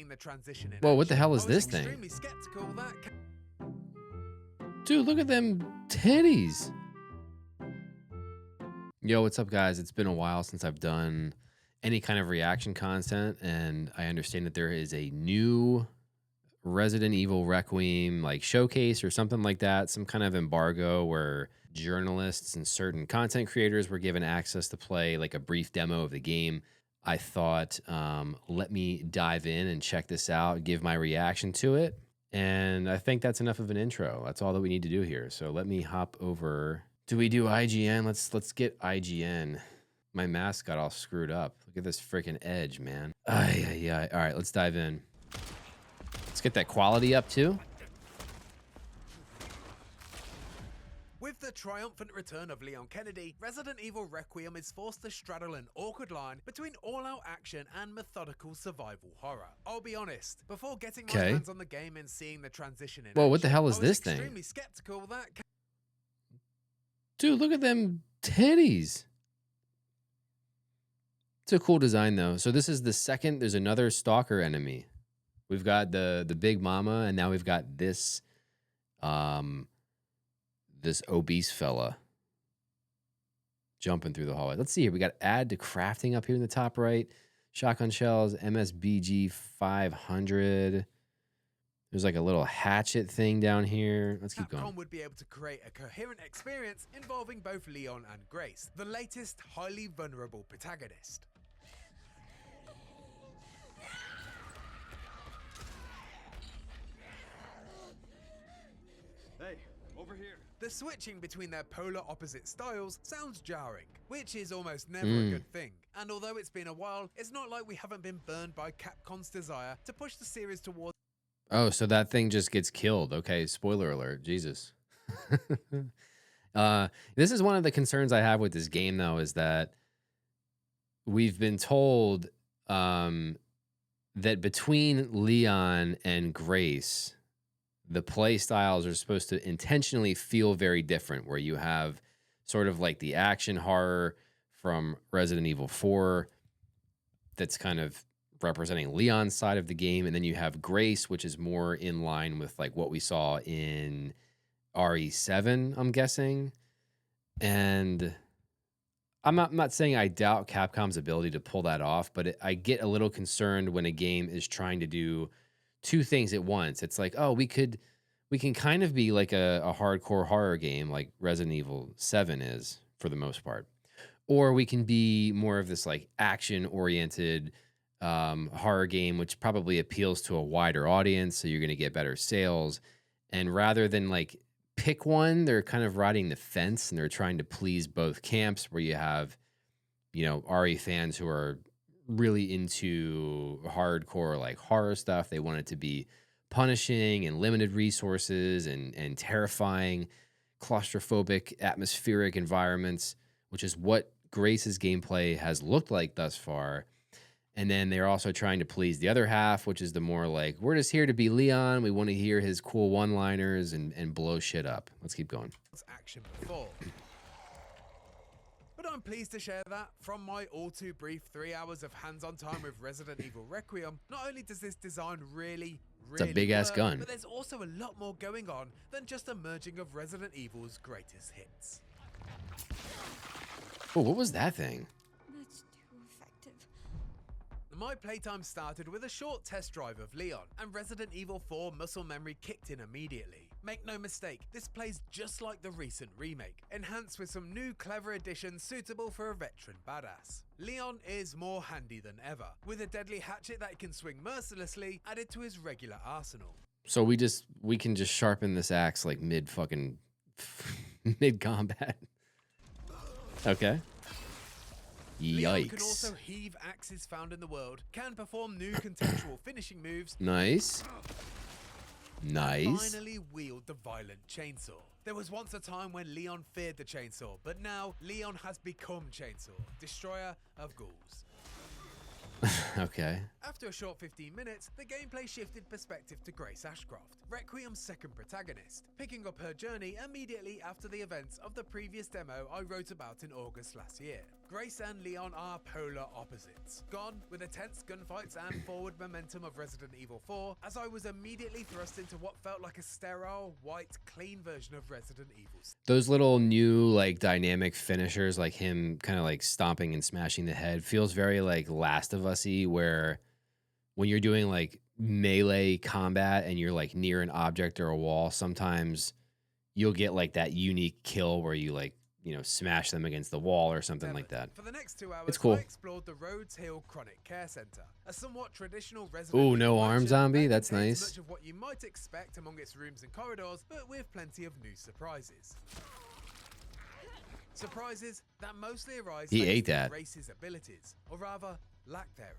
The transition in Whoa, what the action, hell is I was this thing? extremely skeptical that Dude, look at them titties. Yo, what's up, guys? It's been a while since I've done any kind of reaction content, and I understand that there is a new Resident Evil Requiem like showcase or something like that, some kind of embargo where journalists and certain content creators were given access to play like a brief demo of the game. I thought, let me dive in and check this out, give my reaction to it. And I think that's enough of an intro. That's all that we need to do here. So let me hop over. Do we do IGN? Let's get IGN. My mask got all screwed up. Look at this freaking edge, man. Ay. All right, let's dive in. Let's get that quality up too. with the triumphant return of Leon Kennedy, Resident Evil Requiem is forced to straddle an awkward line between all-out action and methodical survival horror. I'll be honest, before getting my hands on the game and seeing the transition in Whoa, action, what the hell is I was this thing? extremely skeptical that... Dude, look at them titties. It's a cool design though. So this is the second, there's another Stalker enemy. We've got the big mama, and now we've got this this obese fella jumping through the hallway. Let's see here. We got add to crafting up here in the top right. Shotgun shells, MSBG 500. There's like a little hatchet thing down here. Let's keep going. Capcom would be able to create a coherent experience involving both Leon and Grace, the latest highly vulnerable protagonist. Hey, over here. The switching between their polar opposite styles sounds jarring, which is almost never a good thing. And although it's been a while, it's not like we haven't been burned by Capcom's desire to push the series towards... Oh, so that thing just gets killed. Okay, spoiler alert. Jesus. This is one of the concerns I have with this game, though, is that we've been told that between Leon and Grace, the play styles are supposed to intentionally feel very different, where you have sort of like the action horror from Resident Evil 4 that's kind of representing Leon's side of the game, and then you have Grace, which is more in line with like what we saw in RE7, I'm guessing. And I'm not saying I doubt Capcom's ability to pull that off, but I get a little concerned when a game is trying to do two things at once. It's like, oh, we can kind of be like a hardcore horror game like Resident Evil 7 is for the most part, or we can be more of this like action oriented horror game, which probably appeals to a wider audience, so you're going to get better sales. And rather than like pick one, they're kind of riding the fence, and they're trying to please both camps, where you have, you know, RE fans who are really into hardcore like horror stuff. They want it to be punishing and limited resources and terrifying, claustrophobic, atmospheric environments, which is what Grace's gameplay has looked like thus far. And then they're also trying to please the other half, which is the more like, we're just here to be Leon. We want to hear his cool one-liners and blow shit up. Let's keep going. Action before. But I'm pleased to share that, from my all too brief 3 hours of hands-on time with Resident Evil Requiem, not only does this design really it's a big-ass gun, but there's also a lot more going on than just a merging of Resident Evil's greatest hits. Oh, what was that thing? That's too effective. My playtime started with a short test drive of Leon, and Resident Evil 4 muscle memory kicked in immediately. Make no mistake, this plays just like the recent remake, enhanced with some new clever additions suitable for a veteran badass. Leon is more handy than ever, with a deadly hatchet that can swing mercilessly added to his regular arsenal. So we can just sharpen this axe like mid combat. Okay. Leon can Yikes. also heave axes found in the world, can perform new contextual finishing moves, Nice. Nice. finally wield the violent chainsaw. There was once a time when Leon feared the chainsaw, but now Leon has become Chainsaw, destroyer of ghouls. Okay. After a short 15 minutes, the gameplay shifted perspective to Grace Ashcroft, Requiem's second protagonist, picking up her journey immediately after the events of the previous demo I wrote about in August last year. Grace and Leon are polar opposites, gone with the tense gunfights and forward momentum of Resident Evil 4, as I was immediately thrust into what felt like a sterile, white, clean version of Resident Evil. Those little new like dynamic finishers, like him kind of like stomping and smashing the head, feels very like Last of Us-y, where when you're doing like melee combat and you're like near an object or a wall, sometimes you'll get like that unique kill where you like, you know, smash them against the wall or something like that. For the next 2 hours, It's cool. I explored the Rhodes Hill Chronic Care Center, a somewhat traditional Resident Ooh, Evil no arm mansion zombie? that That's contains nice. much of what you might expect among its rooms and corridors, but with plenty of new surprises. Surprises that mostly arise He thanks ate to that. Grace's abilities, or rather, lack thereof.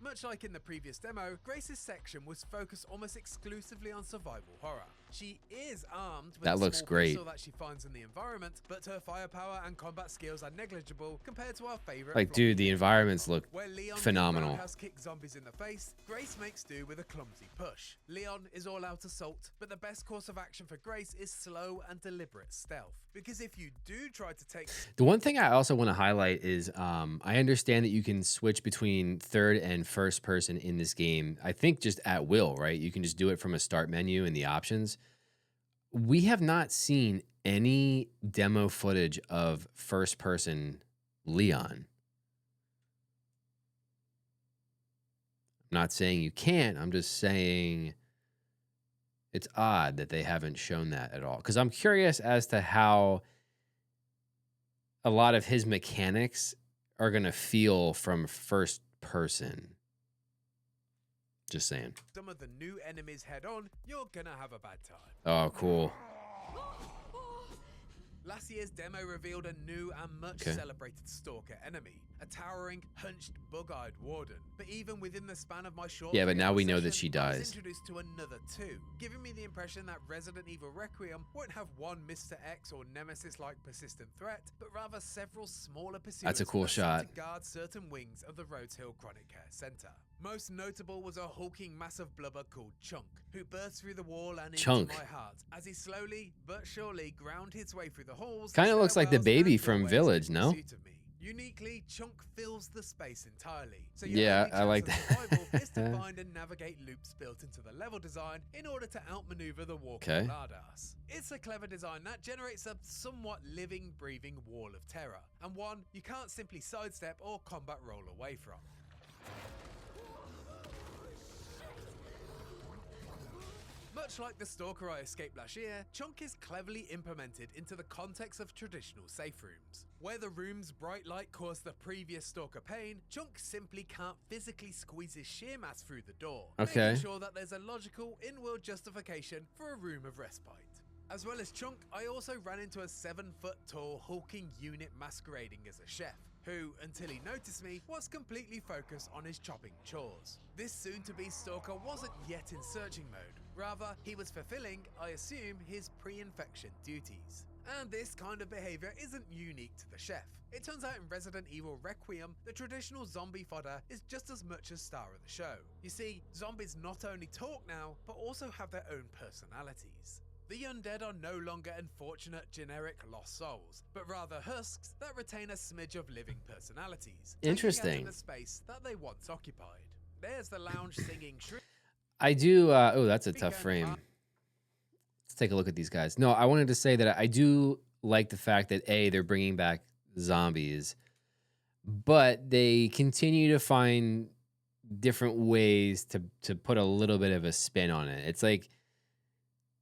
Much like in the previous demo, Grace's section was focused almost exclusively on survival horror. She is armed with That a looks small great. pistol that she finds in the environment, but her firepower and combat skills are negligible compared to our favorite. Like, dude, the environments look Where Leon phenomenal. can roundhouse kick zombies in the face, Grace makes do with a clumsy push. Leon is all out assault, but the best course of action for Grace is slow and deliberate stealth. Because if you do try to take The one thing I also want to highlight is I understand that you can switch between third and first person in this game. I think just at will, right? You can just do it from a start menu in the options. We have not seen any demo footage of first person Leon. I'm not saying you can't. I'm just saying it's odd that they haven't shown that at all. Because I'm curious as to how a lot of his mechanics are going to feel from first person. Just saying. some of the new enemies head on, you're gonna have a bad time. Oh, cool. Last year's demo revealed a new and much celebrated Stalker enemy, a towering, hunched, bug-eyed warden. But even within the span of my short Yeah, but now we know that session, she I was dies. introduced to another two, giving me the impression that Resident Evil Requiem won't have one Mr. X or Nemesis-like persistent threat, but rather several smaller pursuers That's a cool assigned shot. to guard certain wings of the Rhodes Hill Chronic Care Center. Most notable was a hulking mass of blubber called Chunk, who burst through the wall and Chunk. into my heart as he slowly but surely ground his way through the halls. Kinda looks like the stairwells, baby and from doorways Village, in no? pursuit of me. Uniquely, Chunk fills the space entirely. So your Yeah, only I chance like of that. survival is to find and navigate loops built into the level design in order to outmaneuver the walking Okay. lardass. It's a clever design that generates a somewhat living, breathing wall of terror, and one you can't simply sidestep or combat roll away from. Much like the Stalker I escaped last year, Chunk is cleverly implemented into the context of traditional safe rooms. Where the room's bright light caused the previous Stalker pain, Chunk simply can't physically squeeze his sheer mass through the door, Okay. making sure that there's a logical in-world justification for a room of respite. As well as Chunk, I also ran into a 7-foot-tall hulking unit masquerading as a chef, who, until he noticed me, was completely focused on his chopping chores. This soon-to-be Stalker wasn't yet in searching mode. Rather, he was fulfilling, I assume, his pre-infection duties. And this kind of behavior isn't unique to the chef. It turns out in Resident Evil Requiem, the traditional zombie fodder is just as much a star of the show. You see, zombies not only talk now, but also have their own personalities. The undead are no longer unfortunate generic lost souls, but rather husks that retain a smidge of living personalities. taking up Interesting. in the space that they once occupied. There's the lounge singing shriek. I do. Oh, that's a tough frame. Let's take a look at these guys. No, I wanted to say that I do like the fact that A, they're bringing back zombies, but they continue to find different ways to put a little bit of a spin on it. It's like,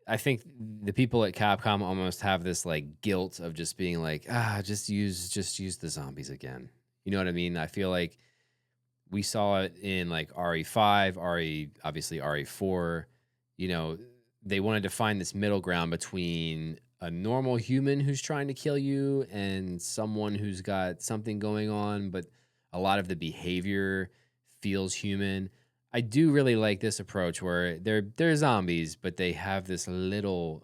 I think the people at Capcom almost have this like guilt of just being like, just use the zombies again. You know what I mean? I feel like we saw it in like RE5, obviously RE4. You know, they wanted to find this middle ground between a normal human who's trying to kill you and someone who's got something going on, but a lot of the behavior feels human. I do really like this approach where they're zombies, but they have this little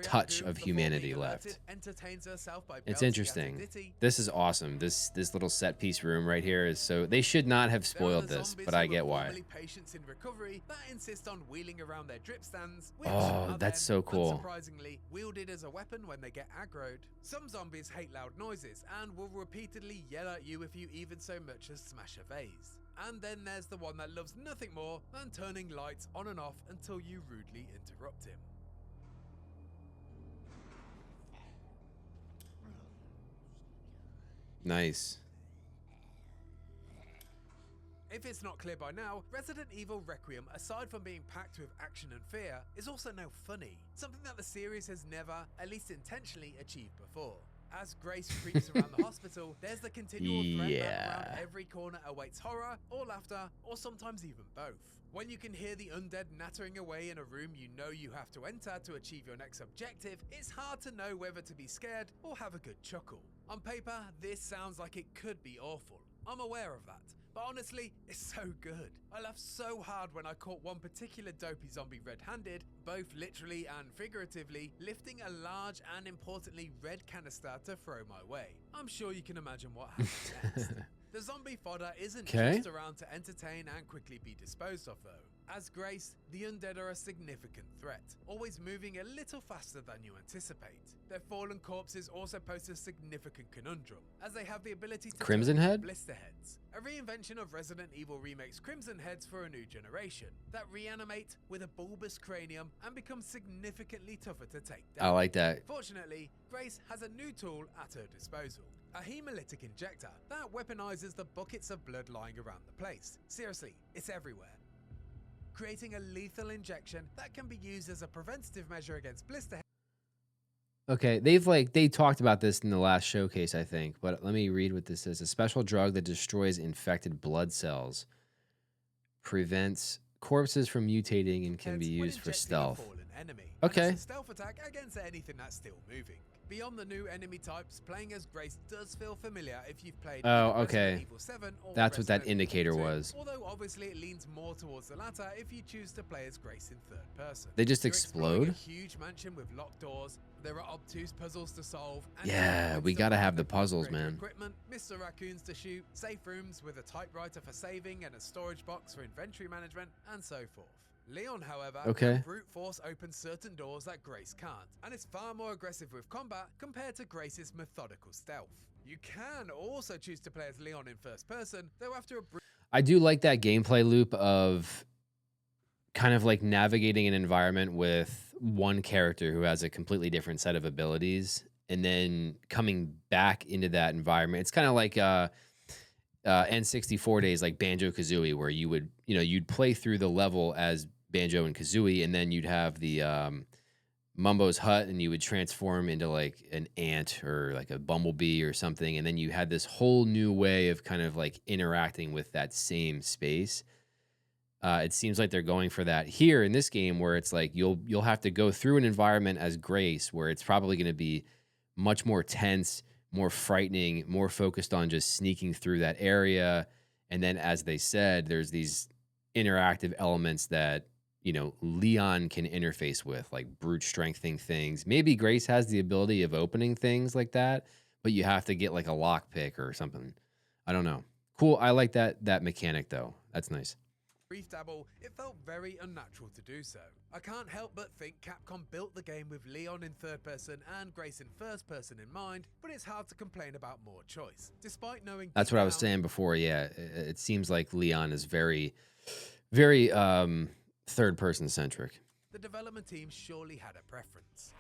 touch of humanity left. It's interesting. This is awesome. This little set piece room right here is so they should not have spoiled this, but I get why. Oh, that's so cool. Unsurprisingly, wielded as a weapon when they get aggroed. Some zombies hate loud noises and will repeatedly yell at you if you even so much as smash a vase. And then there's the one that loves nothing more than turning lights on and off until you rudely interrupt him. Nice. If it's not clear by now, Resident Evil Requiem, aside from being packed with action and fear, is also now funny, something that the series has never, at least intentionally, achieved before. As Grace creeps around the hospital, there's the continual threat that around every corner awaits horror, or laughter, or sometimes even both. When you can hear the undead nattering away in a room you know you have to enter to achieve your next objective, it's hard to know whether to be scared or have a good chuckle. On paper, this sounds like it could be awful. I'm aware of that. But honestly, it's so good. I laughed so hard when I caught one particular dopey zombie red-handed, both literally and figuratively, lifting a large and importantly red canister to throw my way. I'm sure you can imagine what happens next. The zombie fodder isn't just around to entertain and quickly be disposed of though. As Grace, the undead are a significant threat, always moving a little faster than you anticipate. Their fallen corpses also pose a significant conundrum, as they have the ability to Crimson Head? blister heads, a reinvention of Resident Evil Remake's Crimson Heads for a new generation, that reanimate with a bulbous cranium and become significantly tougher to take down. I like that. Fortunately, Grace has a new tool at her disposal. A hemolytic injector that weaponizes the buckets of blood lying around the place. Seriously, it's everywhere. Creating a lethal injection that can be used as a preventative measure against blister. Okay, they talked about this in the last showcase, I think, but let me read what this is. A special drug that destroys infected blood cells, prevents corpses from mutating, and can be used for stealth. Okay. Stealth attack against anything that's still moving. Beyond the new enemy types, playing as Grace does feel familiar if you've played okay. Evil 7 or That's what that Resident indicator Evil 2, was. Although obviously it leans more towards the latter if you choose to play as Grace in third person. They just You're explode? exploring a huge mansion with locked doors. There are obtuse puzzles to solve. And Yeah, we gotta have the puzzles, man. Equipment, Mr. Raccoons to shoot, safe rooms with a typewriter for saving and a storage box for inventory management, and so forth. Leon, however, can brute force open certain doors that Grace can't, and is far more aggressive with combat compared to Grace's methodical stealth. You can also choose to play as Leon in first person, though after a I do like that gameplay loop of kind of like navigating an environment with one character who has a completely different set of abilities and then coming back into that environment. It's kind of like N64 days, like Banjo-Kazooie, where you would, you'd play through the level as Banjo and Kazooie, and then you'd have the Mumbo's hut, and you would transform into like an ant or like a bumblebee or something, and then you had this whole new way of kind of like interacting with that same space. It seems like they're going for that here in this game, where it's like you'll have to go through an environment as Grace, where it's probably going to be much more tense, more frightening, more focused on just sneaking through that area. And then, as they said, there's these interactive elements that, Leon can interface with, like brute strengthening things. Maybe Grace has the ability of opening things like that, but you have to get like a lockpick or something. I don't know. Cool. I like that mechanic though. That's nice. Brief dabble, it felt very unnatural to do so. I can't help but think Capcom built the game with Leon in third person and Grace in first person in mind, but it's hard to complain about more choice, despite knowing... That's what I was saying before, yeah. It seems like Leon is very, very third person centric. The development team surely had a preference.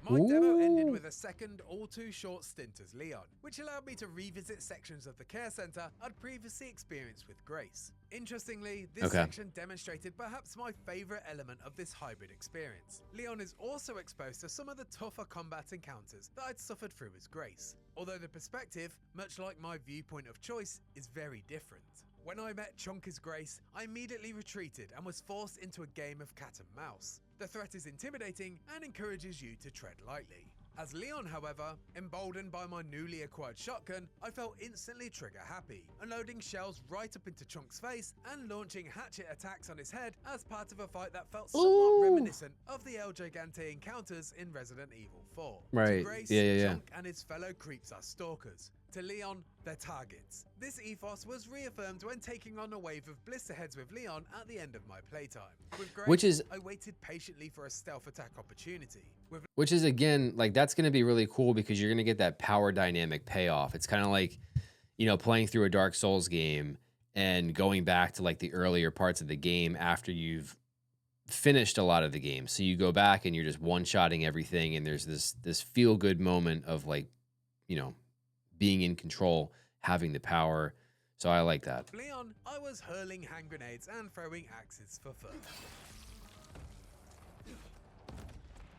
My demo ended with a second, all too short stint as Leon, which allowed me to revisit sections of the care center I'd previously experienced with Grace. Interestingly, this section demonstrated perhaps my favorite element of this hybrid experience. Leon is also exposed to some of the tougher combat encounters that I'd suffered through as Grace, although the perspective, much like my viewpoint of choice, is very different. When I met Chunk as Grace, I immediately retreated and was forced into a game of cat and mouse. The threat is intimidating and encourages you to tread lightly. As Leon, however, emboldened by my newly acquired shotgun, I felt instantly trigger happy, unloading shells right up into Chunk's face and launching hatchet attacks on his head as part of a fight that felt somewhat reminiscent of the El Gigante encounters in Resident Evil 4. To Right. Grace, Yeah. Chunk and his fellow creeps are stalkers. To Leon, they're targets. This ethos was reaffirmed when taking on a wave of blister heads with Leon at the end of my playtime. With Grace, I waited patiently for a stealth attack opportunity. Which is, again, like, that's going to be really cool because you're going to get that power dynamic payoff. It's kind of like, you know, playing through a Dark Souls game and going back to like the earlier parts of the game after you've finished a lot of the game. So you go back and you're just one-shotting everything, and there's this feel-good moment of, like, you know, being in control, having the power. So I like that. Leon, I was hurling hand grenades and throwing axes for fun.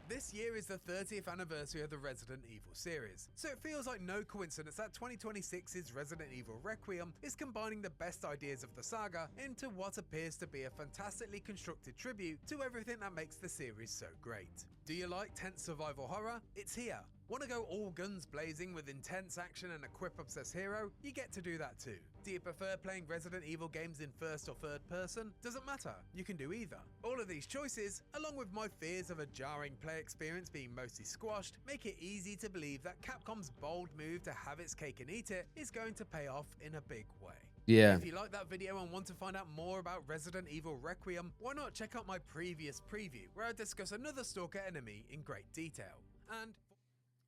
This year is the 30th anniversary of the Resident Evil series, so it feels like no coincidence that 2026's Resident Evil Requiem is combining the best ideas of the saga into what appears to be a fantastically constructed tribute to everything that makes the series so great. Do you like tense survival horror? It's here. Want to go all guns blazing with intense action and a quip-obsessed hero? You get to do that too. Do you prefer playing Resident Evil games in first or third person? Doesn't matter, you can do either. All of these choices, along with my fears of a jarring play experience being mostly squashed, make it easy to believe that Capcom's bold move to have its cake and eat it is going to pay off in a big way. Yeah. If you like that video and want to find out more about Resident Evil Requiem, why not check out my previous preview where I discuss another Stalker enemy in great detail. And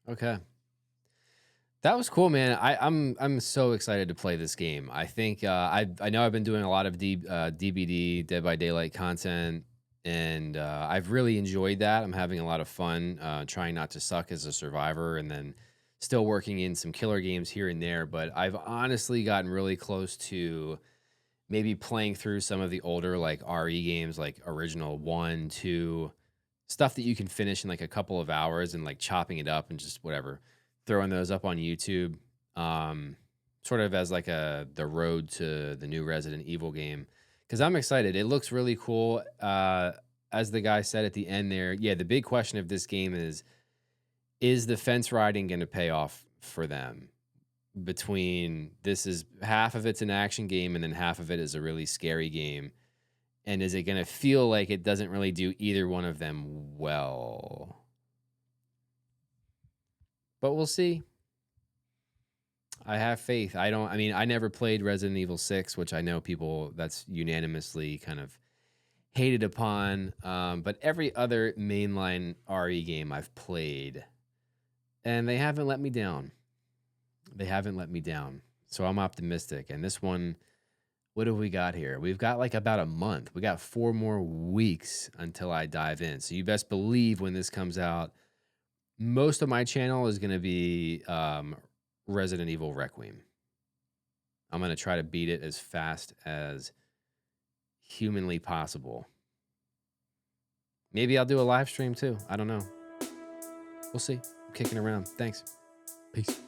Okay. That was cool, man. I'm so excited to play this game. I think I know I've been doing a lot of DBD Dead by Daylight content, and I've really enjoyed that. I'm having a lot of fun trying not to suck as a survivor, and then still working in some killer games here and there. But I've honestly gotten really close to maybe playing through some of the older like RE games, like original 1, 2, stuff that you can finish in like a couple of hours, and like chopping it up and just whatever, throwing those up on YouTube, sort of as like the road to the new Resident Evil game. Because I'm excited. It looks really cool. As the guy said at the end there, yeah, the big question of this game is the fence riding going to pay off for them? Between this is half of it's an action game and then half of it is a really scary game. And is it going to feel like it doesn't really do either one of them well? But we'll see. I have faith. I mean, I never played Resident Evil 6, which I know people, that's unanimously kind of hated upon. But every other mainline RE game I've played, and they haven't let me down. They haven't let me down. So I'm optimistic. And this one, what have we got here? We've got like about a month. We got 4 more weeks until I dive in. So you best believe when this comes out, most of my channel is going to be Resident Evil Requiem. I'm going to try to beat it as fast as humanly possible. Maybe I'll do a live stream too. I don't know. We'll see. I'm kicking around. Thanks. Peace.